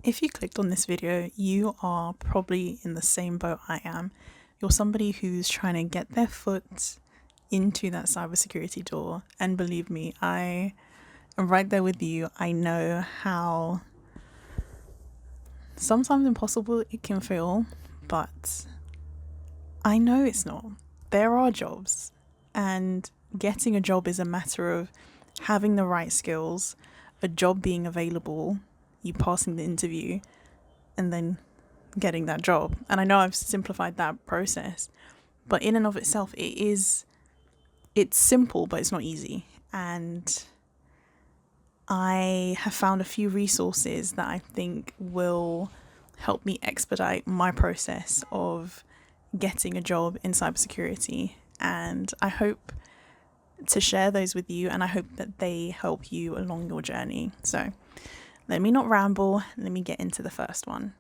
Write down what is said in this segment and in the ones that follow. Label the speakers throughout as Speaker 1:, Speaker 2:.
Speaker 1: If you clicked on this video, you are probably in the same boat I am. You're somebody who's trying to get their foot into that cybersecurity door. And believe me, I am right there with you. I know how sometimes impossible it can feel, but I know it's not. There are jobs, and getting a job is a matter of having the right skills, a job being available, you passing the interview, and then getting that job. And I know I've simplified that process, but in and of itself, it's simple, but it's not easy. And I have found a few resources that I think will help me expedite my process of getting a job in cybersecurity. And I hope to share those with you, and I hope that they help you along your journey. So let me not ramble, let me get into the first one.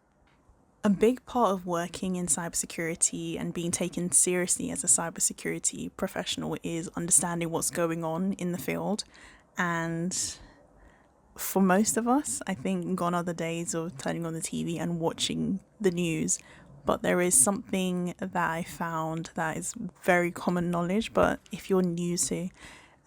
Speaker 1: A big part of working in cybersecurity and being taken seriously as a cybersecurity professional is understanding what's going on in the field. And for most of us, I think gone are the days of turning on the TV and watching the news. But there is something that I found that is very common knowledge, but if you're new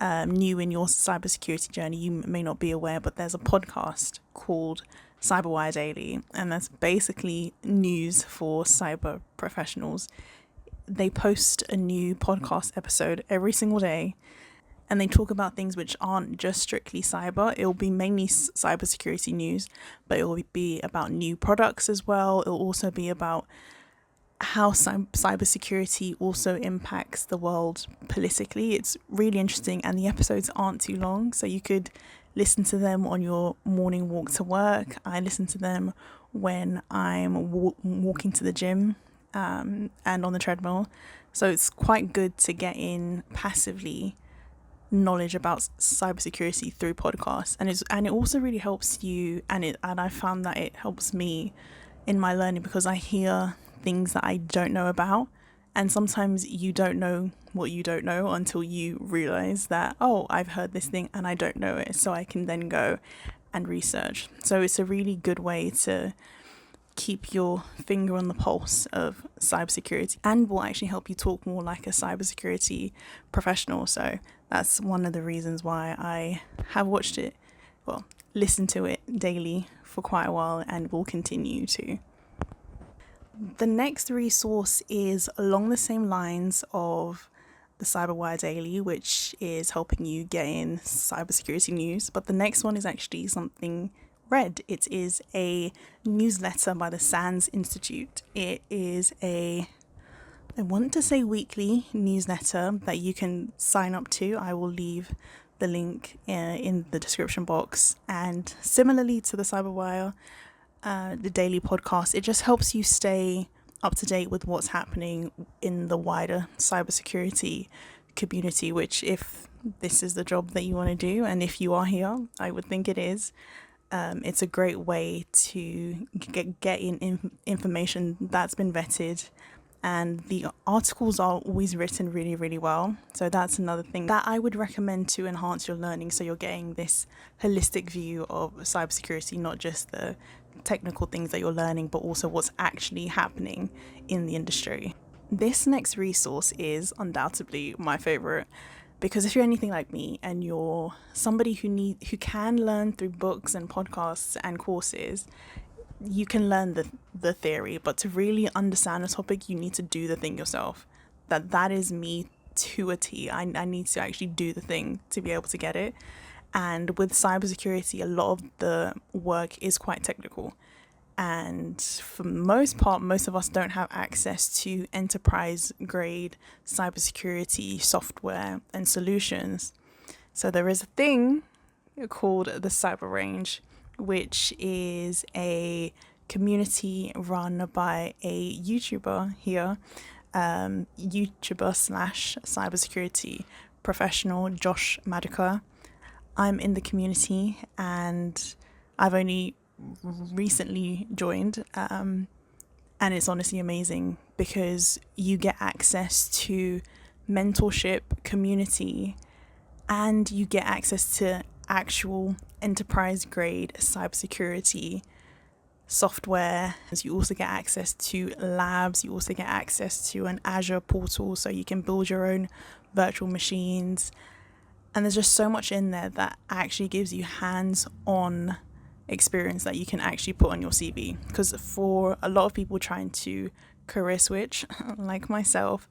Speaker 1: in your cybersecurity journey, you may not be aware, but there's a podcast called Cyberwire Daily, and that's basically news for cyber professionals. They post a new podcast episode every single day, and they talk about things which aren't just strictly cyber. It will be mainly cybersecurity news, but it will be about new products as well. It will also be about how cybersecurity also impacts the world politically. It's really interesting, and the episodes aren't too long, so you could listen to them on your morning walk to work. I listen to them when I'm walking to the gym and on the treadmill. So it's quite good to get in passively knowledge about cybersecurity through podcasts, and it also really helps you, and I found that it helps me in my learning, because I hear things that I don't know about, and sometimes you don't know what you don't know until you realize that, oh, I've heard this thing and I don't know it, so I can then go and research. So it's a really good way to keep your finger on the pulse of cybersecurity, and will actually help you talk more like a cybersecurity professional. So that's one of the reasons why I have listened to it daily for quite a while, and will continue to. The next resource is along the same lines of the Cyberwire Daily, which is helping you get in cybersecurity news. But the next one is actually something read. It is a newsletter by the SANS Institute. It is I want to say weekly newsletter that you can sign up to. I will leave the link in the description box. And similarly to the Cyberwire, the daily podcast, it just helps you stay up to date with what's happening in the wider cybersecurity community, which, if this is the job that you want to do, and if you are here, I would think it is, it's a great way to get in information that's been vetted, and the articles are always written really, really well. So that's another thing that I would recommend to enhance your learning, so you're getting this holistic view of cybersecurity, not just the technical things that you're learning, but also what's actually happening in the industry. This next resource is undoubtedly my favorite, because if you're anything like me and you're somebody who can learn through books and podcasts and courses, you can learn the theory, but to really understand a topic, you need to do the thing yourself. That is me to a T. I need to actually do the thing to be able to get it. And with cybersecurity, a lot of the work is quite technical. And for the most part, most of us don't have access to enterprise grade cybersecurity software and solutions. So there is a thing called the Cyber Range, which is a community run by a YouTuber here, YouTuber/cybersecurity professional, Josh Maduka. I'm in the community, and I've only recently joined, and it's honestly amazing, because you get access to mentorship, community, and you get access to actual enterprise grade cybersecurity software. You also get access to labs, you also get access to an Azure portal so you can build your own virtual machines. And there's just so much in there that actually gives you hands-on experience that you can actually put on your CV. Because for a lot of people trying to career switch, like myself,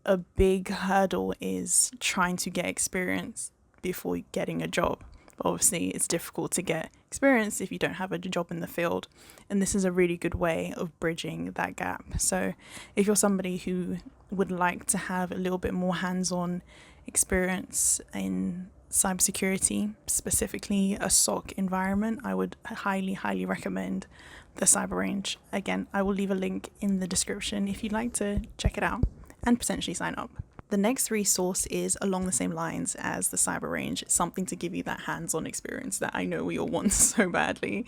Speaker 1: a big hurdle is trying to get experience before getting a job. But obviously, it's difficult to get experience if you don't have a job in the field. And this is a really good way of bridging that gap. So if you're somebody who would like to have a little bit more hands-on experience in cybersecurity, specifically a SOC environment, I would highly recommend the Cyber Range. Again, I will leave a link in the description if you'd like to check it out and potentially sign up. The next resource is along the same lines as the Cyber Range. It's something to give you that hands-on experience that I know we all want so badly.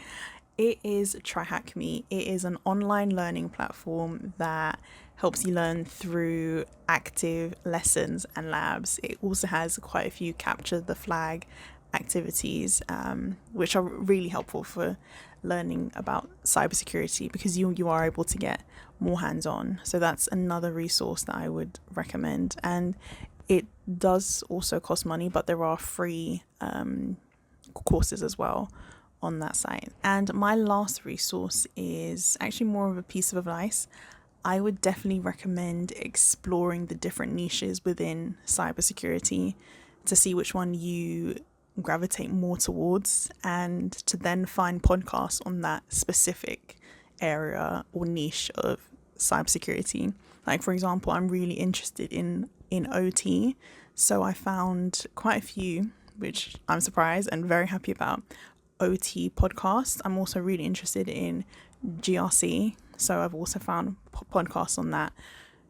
Speaker 1: It is TryHackMe. It is an online learning platform that helps you learn through active lessons and labs. It also has quite a few capture the flag activities, which are really helpful for learning about cybersecurity because you are able to get more hands-on. So that's another resource that I would recommend. And it does also cost money, but there are free courses as well on that site. And my last resource is actually more of a piece of advice. I would definitely recommend exploring the different niches within cybersecurity to see which one you gravitate more towards, and to then find podcasts on that specific area or niche of cybersecurity. Like, for example, I'm really interested in OT, so I found quite a few, which I'm surprised and very happy about, OT podcasts. I'm also really interested in GRC, so I've also found podcasts on that.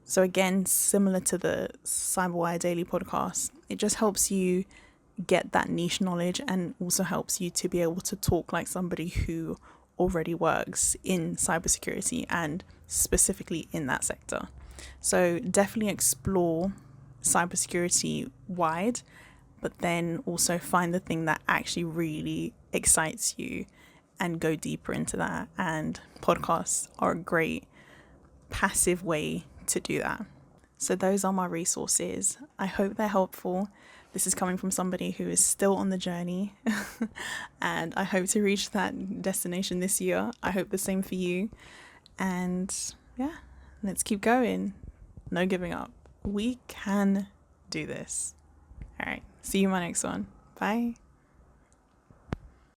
Speaker 1: So again, similar to the Cyberwire Daily podcast, it just helps you get that niche knowledge and also helps you to be able to talk like somebody who already works in cybersecurity and specifically in that sector. So definitely explore cybersecurity wide, but then also find the thing that actually really excites you and go deeper into that. And podcasts are a great passive way to do that. So those are my resources. I hope they're helpful. This is coming from somebody who is still on the journey and I hope to reach that destination this year. I hope the same for you. And yeah, let's keep going. No giving up. We can do this. All right. See you in my next one. Bye.